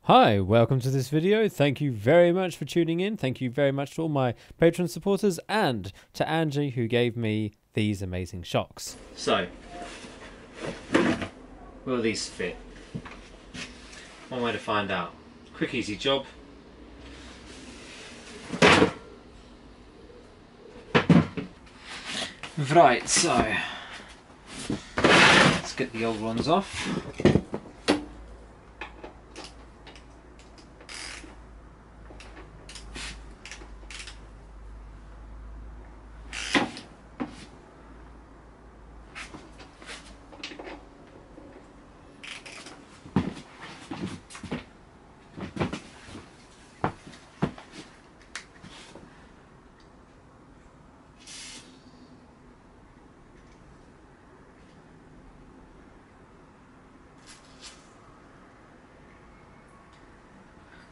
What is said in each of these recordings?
Hi, welcome to this video. Thank you very much for tuning in. Thank you very much to all my Patreon supporters and to Angie who gave me these amazing shocks. So, will these fit? One way to find out. Quick easy job. Right, so let's get the old ones off.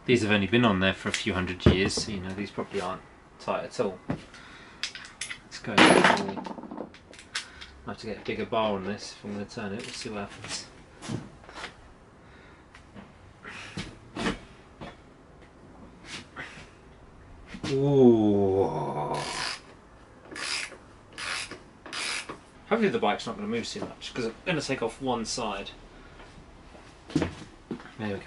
These have only been on there for a few hundred years, so you know these probably aren't tight at all. Let's go. I'll have to get a bigger bar on this if I'm going to turn it. We'll see what happens. Ooh. Hopefully the bike's not going to move too much because I'm going to take off one side. There we go.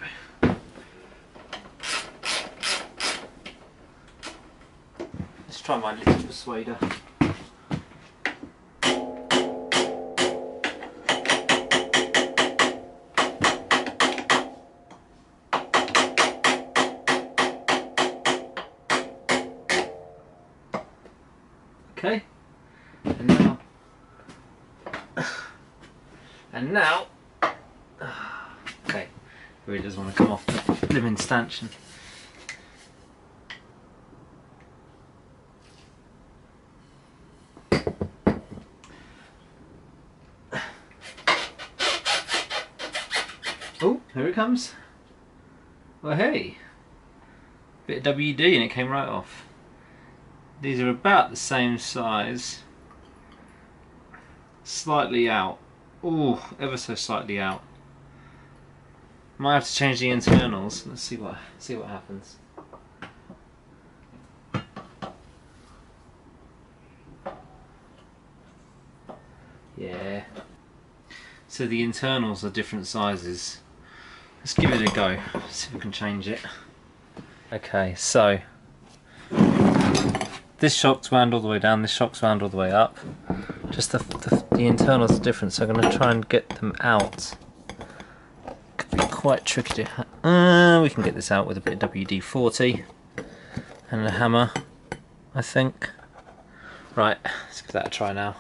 Let's try my little persuader. Okay, and now, okay, it really does want to come off the blimmin' stanchion. Oh, here it comes. Well, hey, bit of WD and it came right off. These are about the same size, slightly out. Oh, ever so slightly out. Might have to change the internals. Let's see what happens. Yeah. So the internals are different sizes. Let's give it a go. See if we can change it. Okay, so this shock's wound all the way down, this shock's wound all the way up. Just the internals are different, so I'm going to try and get them out. Could be quite tricky to we can get this out with a bit of WD-40 and a hammer, I think. Right, let's give that a try now.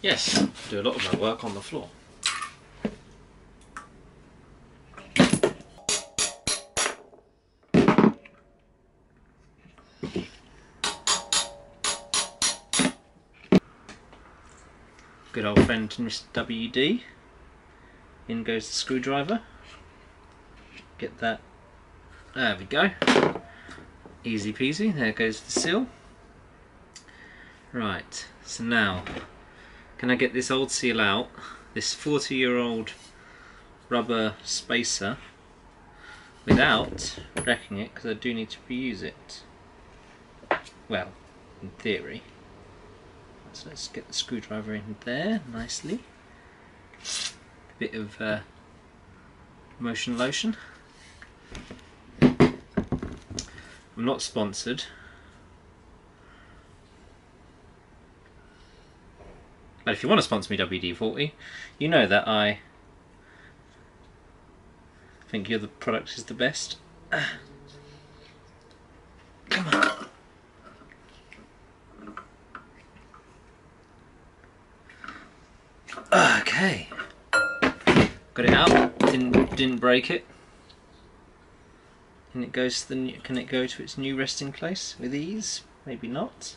Yes, do a lot of my work on the floor. Good old friend Mr. WD. In goes the screwdriver. Get that. There we go. Easy peasy. There goes the seal. Right. So now, can I get this old seal out? This 40-year-old rubber spacer without wrecking it, because I do need to reuse it. Well, in theory. So let's get the screwdriver in there nicely. A bit of motion lotion. I'm not sponsored. But if you want to sponsor me, WD-40, you know that I think your product is the best. Come on. Okay, got it out. Didn't break it. And it goes to the new, can it go to its new resting place with ease? Maybe not.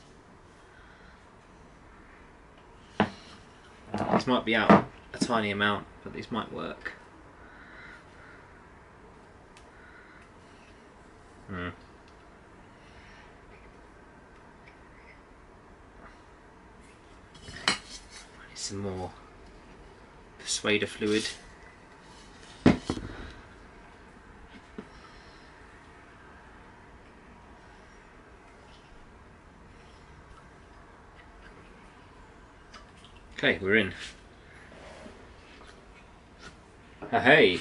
These might be out a tiny amount, but these might work. Some more persuader fluid. Okay, we're in. Hey.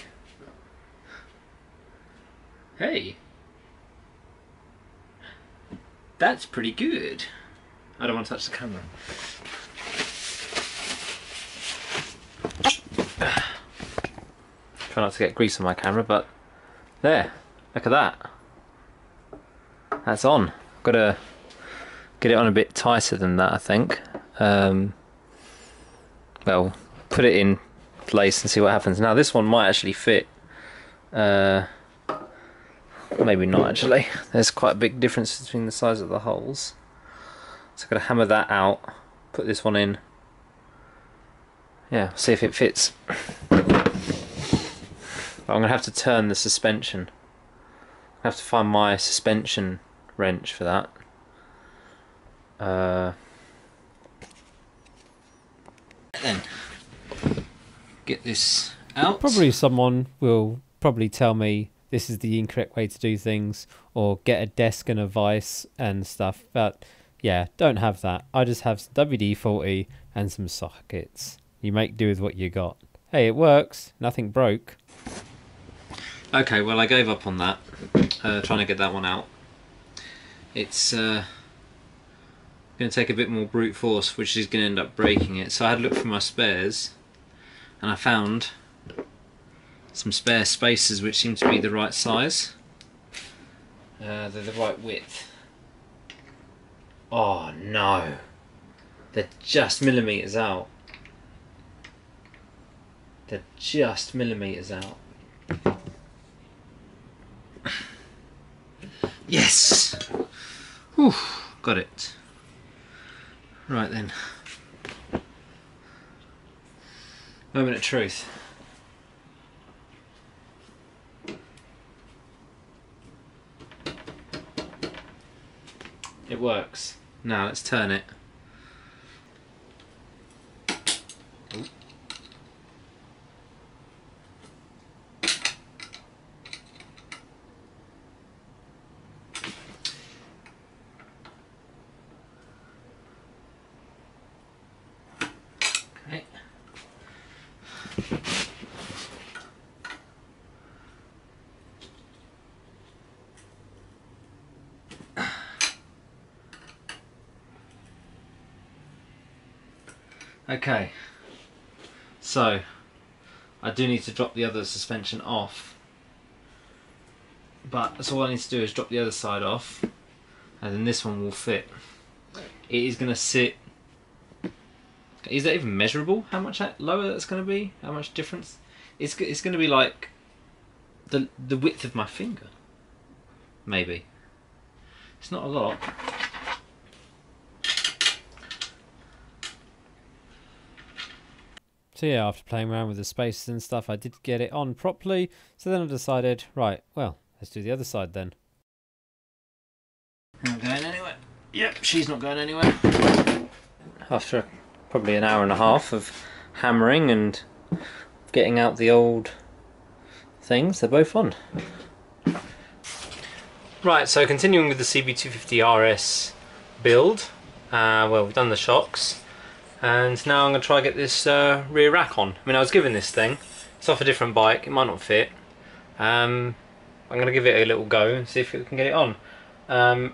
Hey. That's pretty good. I don't want to touch the camera. Try not to get grease on my camera, but there, look at that. That's on. Gotta get it on a bit tighter than that, I think. Well, put it in place and see what happens. Now this one might actually fit. Maybe not actually. There's quite a big difference between the size of the holes. So I'm going to hammer that out, put this one in. Yeah, see if it fits. But I'm going to have to turn the suspension. I have to find my suspension wrench for that. Then get this out. Probably someone will probably tell me this is the incorrect way to do things, or get a desk and a vise and stuff, but yeah, don't have that. I just have some WD-40 and some sockets. You make do with what you got. Hey, it works. Nothing broke. Okay, well I gave up on that, trying to get that one out. It's going to take a bit more brute force, which is going to end up breaking it. So I had a look for my spares, and I found some spare spacers which seem to be the right size. They're the right width. Oh no, they're just millimeters out. They're just millimeters out. Yes! Whew, got it. Right then. Moment of truth. It works. Now let's turn it. Ooh. Okay. Okay, so I do need to drop the other suspension off, but that's all I need to do is drop the other side off, and then this one will fit. It is going to sit. Is that even measurable? How much lower that's going to be? How much difference? It's going to be like the width of my finger, maybe. It's not a lot. So yeah, after playing around with the spaces and stuff, I did get it on properly. So then I decided, right, well, let's do the other side then. Not going anywhere. Yep, she's not going anywhere. After probably an hour and a half of hammering and getting out the old things, they're both on. Right, so continuing with the CB250RS build, well, we've done the shocks. And now I'm going to try and get this rear rack on. I mean, I was given this thing. It's off a different bike. It might not fit. I'm going to give it a little go and see if we can get it on.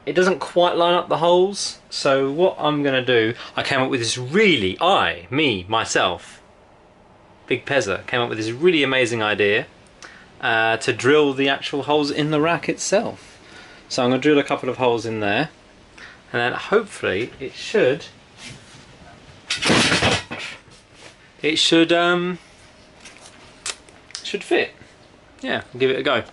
It doesn't quite line up the holes. So what I'm going to do, I came up with this really, myself, Big Pezza, came up with this really amazing idea to drill the actual holes in the rack itself. So I'm going to drill a couple of holes in there. And then hopefully it should fit. Yeah, give it a go.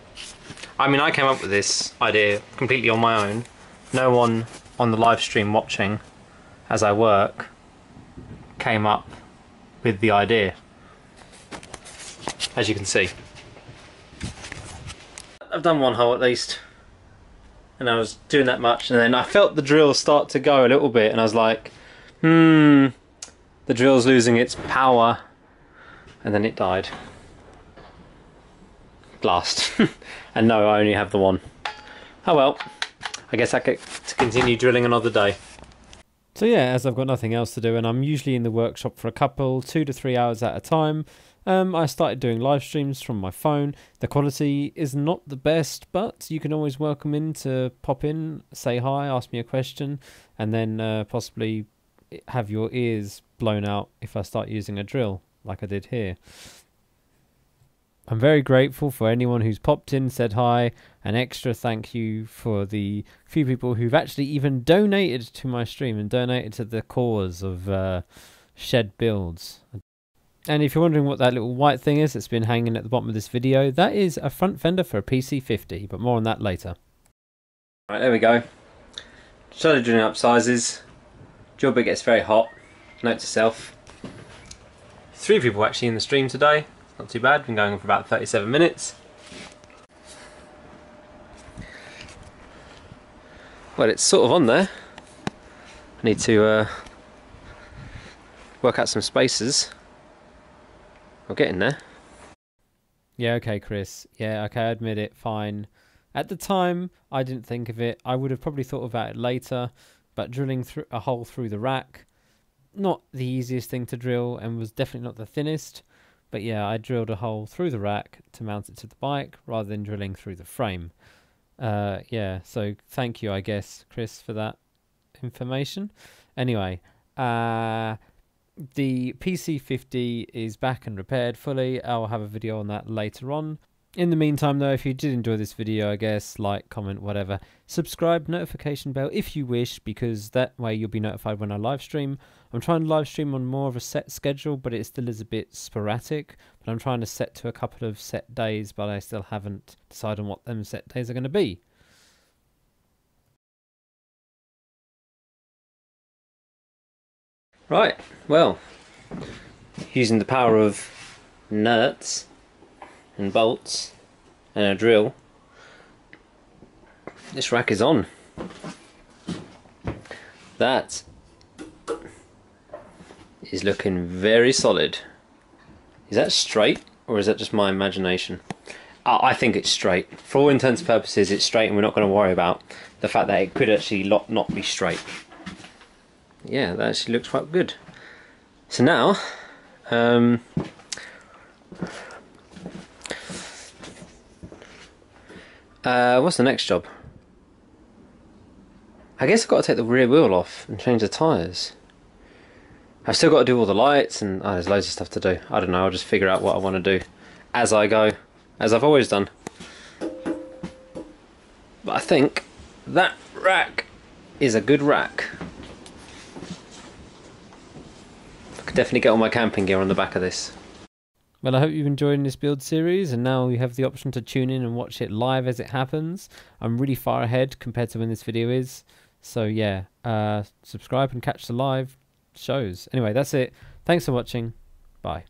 I mean, I came up with this idea completely on my own. No one on the live stream watching as I work came up with the idea, as you can see. I've done one hole at least, and I was doing that much, and then I felt the drill start to go a little bit, and I was like, the drill's losing its power, and then it died. Blast. And no, I only have the one. Oh well, I guess I get to continue drilling another day. So yeah, as I've got nothing else to do and I'm usually in the workshop for a couple, 2 to 3 hours at a time, I started doing live streams from my phone. The quality is not the best, but you can always welcome in to pop in, say hi, ask me a question, and then possibly have your ears blown out if I start using a drill like I did here. I'm very grateful for anyone who's popped in, said hi. An extra thank you for the few people who've actually even donated to my stream and donated to the cause of shed builds. And if you're wondering what that little white thing is that's been hanging at the bottom of this video, that is a front fender for a PC50, but more on that later. Right, there we go. Started drilling up sizes. Drill bit gets very hot. Note to self. 3 people actually in the stream today. Not too bad. Been going on for about 37 minutes. Well, it's sort of on there. I need to work out some spaces. We're getting there. Yeah, okay, Chris. Yeah, okay, I admit it. Fine. At the time, I didn't think of it. I would have probably thought about it later, but drilling through a hole through the rack, not the easiest thing to drill and was definitely not the thinnest. But yeah, I drilled a hole through the rack to mount it to the bike rather than drilling through the frame. Yeah, so thank you, I guess, Chris, for that information. Anyway, the PC50 is back and repaired fully. I'll have a video on that later on. In the meantime, though, if you did enjoy this video, I guess, like, comment, whatever. Subscribe, notification bell if you wish, because that way you'll be notified when I live stream. I'm trying to live stream on more of a set schedule, but it still is a bit sporadic. But I'm trying to set to a couple of set days, but I still haven't decided on what them set days are going to be. Right, well, using the power of nuts and bolts and a drill, this rack is on. That is looking very solid. Is that straight or is that just my imagination? I think it's straight. For all intents and purposes it's straight, and we're not going to worry about the fact that it could actually not be straight. Yeah, that actually looks quite good. So now what's the next job? I guess I've got to take the rear wheel off and change the tyres. I've still got to do all the lights and there's loads of stuff to do. I don't know, I'll just figure out what I want to do as I go, as I've always done. But I think that rack is a good rack. I could definitely get all my camping gear on the back of this. Well, I hope you've enjoyed this build series, and now you have the option to tune in and watch it live as it happens. I'm really far ahead compared to when this video is. So yeah, subscribe and catch the live shows. Anyway, that's it. Thanks for watching. Bye.